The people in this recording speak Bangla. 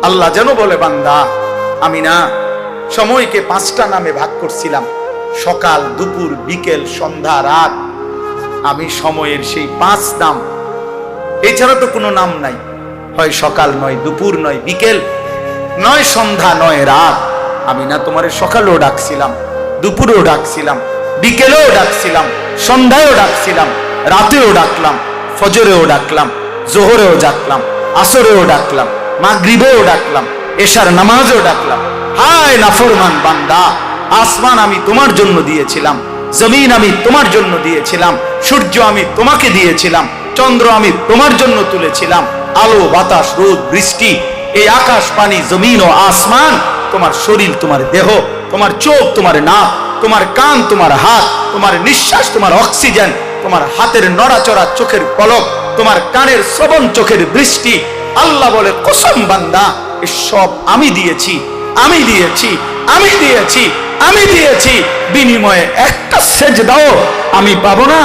আল্লাহ যেন বলে, বান্দা আমি না সময়কে 5টা নামে ভাগ করছিলাম, সকাল, দুপুর, বিকেল, সন্ধ্যা, রাত। আমি সময়ের সেই 5 নাম, এছাড়া তো কোনো নাম নাই। হয় সকাল নয়, দুপুর নয়, বিকেল নয়, সন্ধ্যা নয়, রাত। আমি না তোমারে সকালেও ডাকছিলাম, দুপুরেও ডাকছিলাম, বিকেলেও ডাকছিলাম, সন্ধ্যায়ও ডাকছিলাম, রাতেও ডাকলাম, ফজরেও ডাকলাম, জোহরেও ডাকলাম, আসরেও ডাকলাম, মাগরিবেও ডাকলাম, এশার নামাজেও ডাকলাম। হায় নাফরমান বান্দা, আসমান আমি তোমার জন্য দিয়েছিলাম, জমিন আমি তোমার জন্য দিয়েছিলাম, সূর্য আমি তোমাকে দিয়েছিলাম, চন্দ্র আমি তোমার জন্য তুলেছিলাম, আলো, বাতাস, রোদ, বৃষ্টি, এই আকাশ, পানি, জমিন ও আসমান, তোমার শরীর, তোমার দেহ, তোমার চোখ, তোমার নাক, তোমার কান, তোমার হাত, তোমার নিঃশ্বাস, তোমার অক্সিজেন, তোমার হাতের নড়াচড়া, চোখের পলক, তোমার কানের শ্রবণ, চোখের দৃষ্টি। আল্লাহ বলে, কসম বান্দা, এসব আমি দিয়েছি, আমি দিয়েছি, আমি দিয়েছি, আমি দিয়েছি। বিনিময়ে একটা সেজদাও আমি পাবো না।